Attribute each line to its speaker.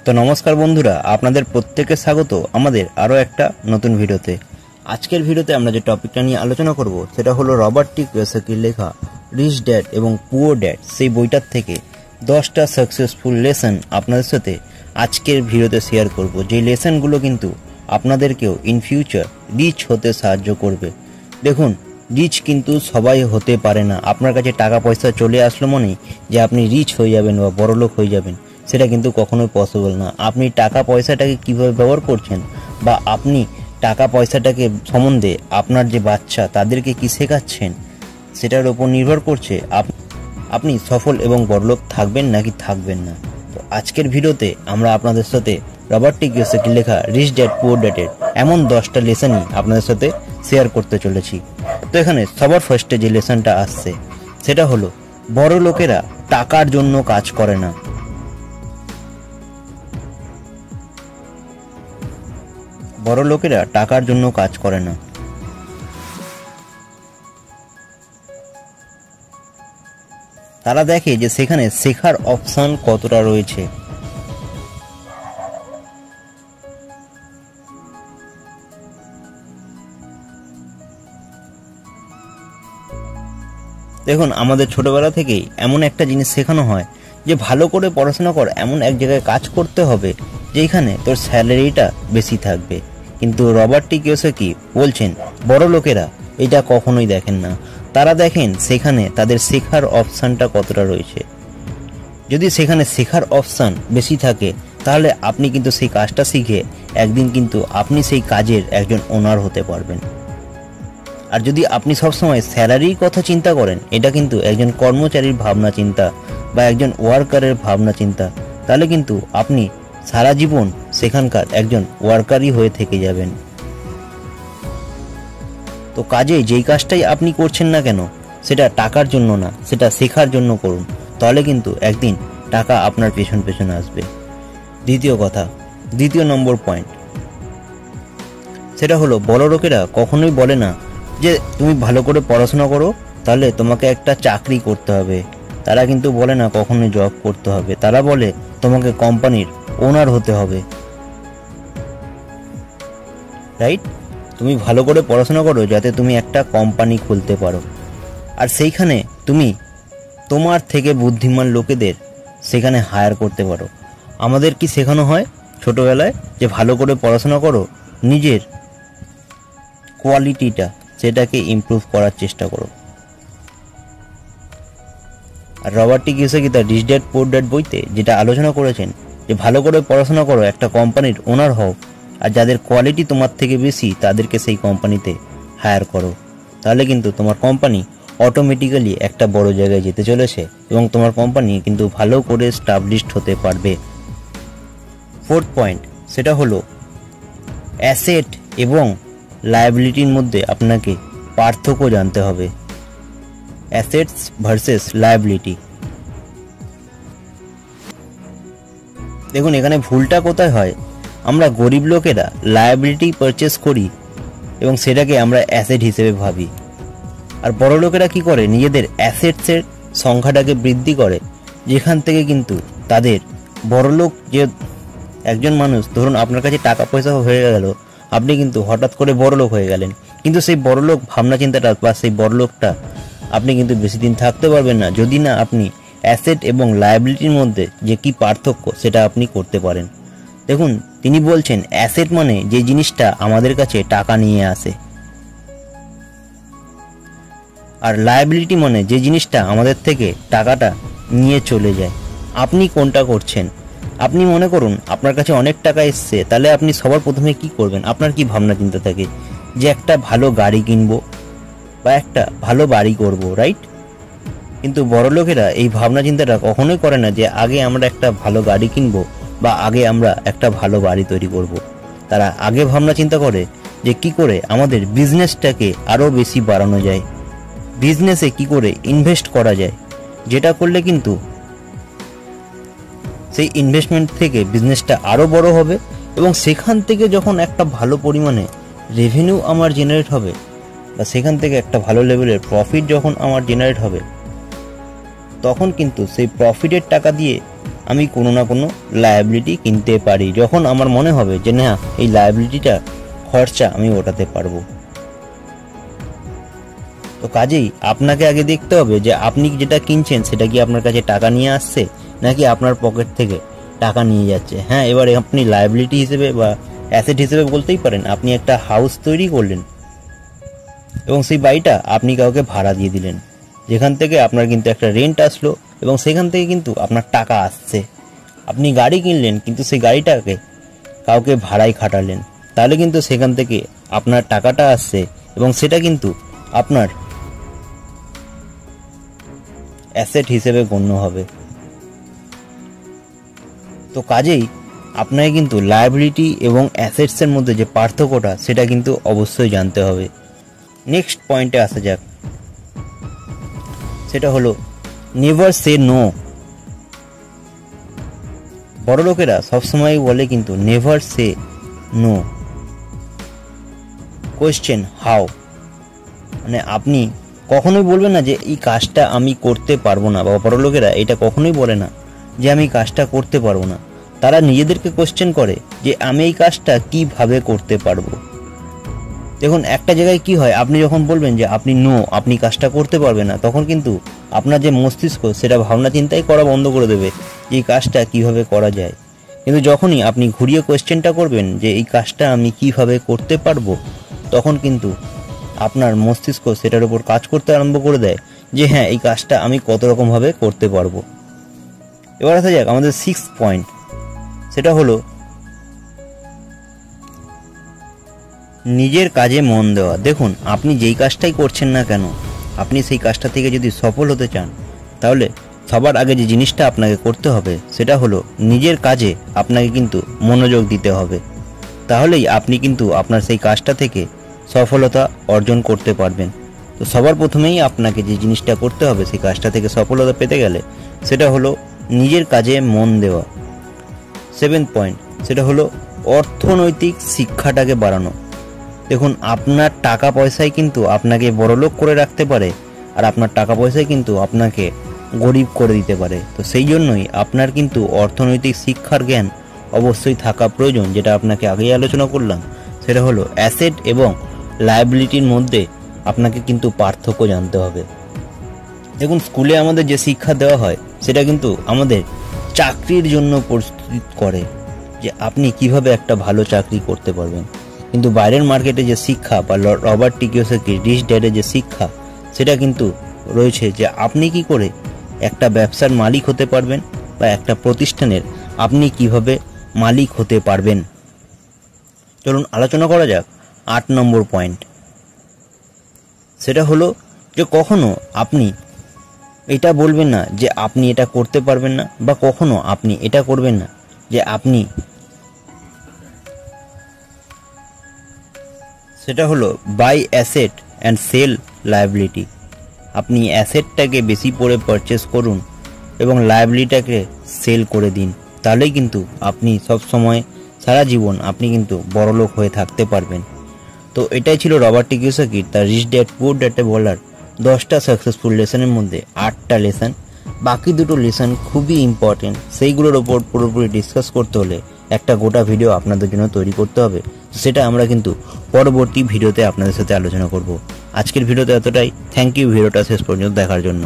Speaker 1: তো নমস্কার বন্ধুরা, আপনাদের প্রত্যেককে স্বাগত আমাদের আরও একটা নতুন ভিডিওতে। আজকের ভিডিওতে আমরা যে টপিকটা নিয়ে আলোচনা করব সেটা হলো রবার্ট টি কিওসাকির লেখা রিচ ড্যাড এবং পুয়ার ড্যাড সেই বইটার থেকে 10টা সাকসেসফুল লেসন আপনাদের সাথে আজকের ভিডিওতে শেয়ার করব। যে লেসনগুলো কিন্তু আপনাদেরকেও ইন ফিউচার রিচ হতে সাহায্য করবে। দেখুন, রিচ কিন্তু সবাই হতে পারে না। আপনার কাছে টাকা পয়সা চলে আসলো মনেই যে আপনি রিচ হয়ে যাবেন বা বড়লোক হয়ে যাবেন, সেটা কিন্তু কখনোই পসিবল না। আপনি টাকা পয়সাটাকে কিভাবে ব্যবহার করছেন বা আপনি টাকা পয়সাটাকে সম্বন্ধে আপনার যে বাচ্চা তাদেরকে কি শেখাচ্ছেন সেটার উপর নির্ভর করছে আপনি সফল এবং বড়লোক থাকবেন নাকি থাকবেন না। তো আজকের ভিডিওতে আমরা আপনাদের সাথে রবার্ট টি কিওসাকির লেখা রিচ ড্যাড পুয়ার ড্যাডের এমন 10টা লেসনই আপনাদের সাথে শেয়ার করতে চলেছি। তো এখানে সবার ফার্স্টে যে লেসনটা আসছে সেটা হলো বড় লোকেরা টাকার জন্য কাজ করে না। বড় লোকেরা টাকার জন্য কাজ করে না। তারা দেখে যে সেখানে শেখার অপশন কতটা রয়েছে। দেখুন, আমাদের ছোটবেলা থেকেই এমন একটা জিনিস শেখানো হয় যে ভালো করে পড়াশোনা কর, এমন এক জায়গায় কাজ করতে হবে যেখানে তোর স্যালারিটা বেশি থাকবে। কিন্তু রবার্ট টি কিওসাকি বলছেন বড় লোকেরা এটা কখনোই দেখেন না। তারা দেখেন সেখানে তাদের শেখার অপশানটা কতটা রয়েছে। যদি সেখানে শেখার অপশান বেশি থাকে তাহলে আপনি কিন্তু সেই কাজটা শিখে একদিন কিন্তু আপনি সেই কাজের একজন ওনার হতে পারবেন। আর যদি আপনি সবসময় স্যালারির কথা চিন্তা করেন, এটা কিন্তু একজন কর্মচারীর ভাবনা চিন্তা বা একজন ওয়ার্কারের ভাবনা চিন্তা, তাহলে কিন্তু আপনি সারা জীবন সেখানকার একজন ওয়ার্কারই হয়ে থেকে যাবেন। তো কাজে যেই কাজটাই আপনি করছেন না কেন সেটা টাকার জন্য না, সেটা শেখার জন্য করুন, তাহলে কিন্তু একদিন টাকা আপনার পেছন পেছন আসবে। দ্বিতীয় নম্বর পয়েন্ট সেটা হলো বড় লোকেরা কখনোই বলে না যে তুমি ভালো করে পড়াশোনা করো তাহলে তোমাকে একটা চাকরি করতে হবে। তারা কিন্তু বলে না কখনোই জব করতে হবে। তারা বলে তোমাকে কোম্পানির ওনার হতে হবে। রাইট? তুমি ভালো করে পড়াশোনা করো যাতে তুমি একটা কোম্পানি খুলতে পারো, আর সেইখানে তুমি তোমার থেকে বুদ্ধিমান লোকেদের সেখানে হায়ার করতে পারো। আমাদের কি শেখানো হয় ছোটবেলায় যে ভালো করে পড়াশোনা করো, নিজের কোয়ালিটিটা সেটাকে ইমপ্রুভ করার চেষ্টা করো। আর রবার্ট টি কিওসাকি তার রিচ ড্যাড পুয়ার ড্যাড বইতে যেটা আলোচনা করেছেন যে ভালো করে পড়াশোনা করো, একটা কোম্পানির ওনার হও, আর যাদের কোয়ালিটি তোমার থেকে বেশি তাদেরকে সেই কোম্পানিতে হায়ার করো, তাহলে কিন্তু তোমার কোম্পানি অটোমেটিক্যালি একটা বড় জায়গায় যেতে চলেছে এবং তোমার কোম্পানি কিন্তু ভালো করে এস্টাবলিশড হতে পারবে। ফোর্থ পয়েন্ট সেটা হলো অ্যাসেট এবং লায়াবিলিটির মধ্যে আপনাকে পার্থক্য জানতে হবে। Assets versus liability. দেখুন, এখানে ভুলটা কোথায় হয়, আমরা গরিব লোকেরা লায়াবিলিটি পারচেস করি এবং সেটাকে আমরা অ্যাসেট হিসেবে ভাবি। আর বড় লোকেরা কি করে, নিজেদের অ্যাসেটসের সংখ্যাটাকে বৃদ্ধি করে, যেখান থেকে কিন্তু তাদের বড়লোক যে একজন মানুষ, ধরুন আপনার কাছে টাকা পয়সা হয়ে গেল, আপনি কিন্তু হঠাৎ করে বড়লোক হয়ে গেলেন, কিন্তু সেই বড়লোক ভাবনা চিন্তাটা বা সেই বড়লোকটা আপনি কিন্তু বেশি দিন থাকতে পারবেন না যদি না আপনি অ্যাসেট এবং লায়াবিলিটির মধ্যে যে কি পার্থক্য সেটা আপনি করতে পারেন। দেখুন, তিনি বলছেন অ্যাসেট মানে যে জিনিসটা আমাদের কাছে টাকা নিয়ে আসে, আর লায়াবিলিটি মানে যে জিনিসটা আমাদের থেকে টাকাটা নিয়ে চলে যায়। আপনি কোনটা করছেন? আপনি মনে করুন আপনার কাছে অনেক টাকা এসছে, তাহলে আপনি সবার প্রথমে কি করবেন? আপনার কি ভাবনা চিন্তা থাকে যে একটা ভালো গাড়ি কিনবো বা একটা ভালো বাড়ি করব, রাইট? কিন্তু বড় লোকেরা এই ভাবনা চিন্তাটা কখনোই করে না যে আগে আমরা একটা ভালো গাড়ি কিনবো বা আগে আমরা একটা ভালো বাড়ি তৈরি করব। তারা আগে ভাবনা চিন্তা করে যে কি করে আমাদের বিজনেসটাকে আরও বেশি বাড়ানো যায়, বিজনেসে কি করে ইনভেস্ট করা যায়, যেটা করলে কিন্তু সেই ইনভেস্টমেন্ট থেকে বিজনেসটা আরও বড় হবে এবং সেখান থেকে যখন একটা ভালো পরিমাণে রেভিনিউ আমার জেনারেট হবে বা সেখান থেকে একটা ভালো লেভেলের প্রফিট যখন আমার জেনারেট হবে, তখন কিন্তু সেই প্রফিটের টাকা দিয়ে আমি কোনো না কোনো লায়াবিলিটি কিনতে পারি, যখন আমার মনে হবে যে না এই লায়াবিলিটিটা খরচা আমি ওঠাতে পারবো। তো কাজেই আপনাকে আগে দেখতে হবে যে আপনি যেটা কিনছেন সেটা কি আপনার কাছে টাকা নিয়ে আসছে নাকি আপনার পকেট থেকে টাকা নিয়ে যাচ্ছে। হ্যাঁ, এবার আপনি লায়াবিলিটি হিসেবে বা অ্যাসেট হিসেবে বলতেই পারেন, আপনি একটা হাউস তৈরি করলেন এবং সেই বাড়িটা আপনি কাউকে ভাড়া দিয়ে দিলেন, যেখান থেকে আপনার কিন্তু একটা রেন্ট আসলো এবং সেখান থেকে কিন্তু আপনার টাকা আসছে। আপনি গাড়ি কিনলেন কিন্তু সেই গাড়িটাকে কাউকে ভাড়ায় খাটালেন, তাহলে কিন্তু সেখান থেকে আপনার টাকাটা আসছে এবং সেটা কিন্তু আপনার অ্যাসেট হিসেবে গণ্য হবে। তো কাজেই আপনাকে কিন্তু লায়াবিলিটি এবং অ্যাসেটসের মধ্যে যে পার্থক্যটা সেটা কিন্তু অবশ্যই জানতে হবে। নেক্সট পয়েন্টে আসা যাক, সেটা হলো নেভার সে নো। বড় লোকেরা সবসময় বলে কিন্তু never say no, question how. মানে আপনি কখনোই বলবেন না যে এই কাজটা আমি করতে পারবো না, বা বড় লোকেরা এটা কখনোই বলে না যে আমি কাজটা করতে পারবো না। তারা নিজেদেরকে কোয়েশ্চেন করে যে আমি এই কাজটা কিভাবে করতে পারবো। দেখুন, একটা জায়গায় কি হয়, আপনি যখন বলবেন যে আপনি আপনি কাজটা করতে পারবেন না, তখন কিন্তু আপনার যে মস্তিষ্ক সেটা ভাবনা চিন্তাই করা বন্ধ করে দেবে যে এই কাজটা কিভাবে করা যায়। কিন্তু যখনই আপনি ঘুরিয়ে কোয়েশ্চেনটা করবেন যে এই কাজটা আমি কিভাবে করতে পারবো, তখন কিন্তু আপনার মস্তিষ্ক সেটার উপর কাজ করতে আরম্ভ করে দেয় যে হ্যাঁ এই কাজটা আমি কত রকমভাবে করতে পারবো। এবার আসা যাক আমাদের 6th পয়েন্ট, সেটা হলো নিজের কাজে মন দেওয়া। দেখুন, আপনি যেই কাজটাই করছেন না কেন, আপনি সেই কাজটা থেকে যদি সফল হতে চান, তাহলে সবার আগে যে জিনিসটা আপনাকে করতে হবে সেটা হলো নিজের কাজে আপনাকে কিন্তু মনোযোগ দিতে হবে। তাহলেই আপনি কিন্তু আপনার সেই কাজটা থেকে সফলতা অর্জন করতে পারবেন। তো সবার প্রথমেই আপনাকে যে জিনিসটা করতে হবে সেই কাজটা থেকে সফলতা পেতে গেলে সেটা হলো নিজের কাজে মন দেওয়া। 7th পয়েন্ট, সেটা হলো অর্থনৈতিক শিক্ষাটাকে বাড়ানো। দেখুন, আপনার টাকা পয়সাই কিন্তু আপনাকে বড়লোক করে রাখতে পারে, আর আপনার টাকা পয়সাই কিন্তু আপনাকে গরিব করে দিতে পারে। তো সেই জন্যই আপনার কিন্তু অর্থনৈতিক শিক্ষার জ্ঞান অবশ্যই থাকা প্রয়োজন। যেটা আপনাকে আগেই আলোচনা করলাম, সেটা হলো অ্যাসেট এবং লায়াবিলিটির মধ্যে আপনাকে কিন্তু পার্থক্য জানতে হবে। দেখুন, স্কুলে আমাদের যে শিক্ষা দেওয়া হয় সেটা কিন্তু আমাদের চাকরির জন্য প্রস্তুত করে যে আপনি কিভাবে একটা ভালো চাকরি করতে পারবেন। কিন্তু বাইরের মার্কেটে যে শিক্ষা বা রবার্ট টি কিওসাকির রিচ ড্যাডের যে শিক্ষা সেটা কিন্তু রয়েছে যে আপনি কি করে একটা ব্যবসার মালিক হতে পারবেন বা একটা প্রতিষ্ঠানের আপনি কিভাবে মালিক হতে পারবেন। চলুন আলোচনা করা যাক 8 নম্বর পয়েন্ট, সেটা হলো যে কখনো আপনি এটা বলবেন না যে আপনি এটা করতে পারবেন না, বা কখনো আপনি এটা করবেন না যে আপনি, সেটা হলো buy asset and sell liability. আপনি অ্যাসেটটাকে বেশি করে পারচেস করুন এবং লায়াবিলিটিটাকে সেল করে দিন, তাহলেই কিন্তু আপনি সব সময় সারা জীবন আপনি কিন্তু বড়লোক হয়ে থাকতে পারবেন। তো এটাই ছিল রবার্ট টি কিওসাকির তার রিচ ড্যাড পুয়ার ড্যাডে বলার 10টা সাকসেসফুল লেসনের মধ্যে 8টা লেসন। বাকি দুটো লেসন খুবই ইম্পর্টেন্ট, সেইগুলোর ওপর পুরোপুরি ডিসকাস করতে হলে একটা গোটা ভিডিও আপনাদের জন্য তৈরি করতে হবে। সেটা আমরা কিন্তু পরবর্তী ভিডিওতে আপনাদের সাথে আলোচনা করব। আজকের ভিডিওতে এতটাই। থ্যাংক ইউ ভিডিওটা শেষ পর্যন্ত দেখার জন্য।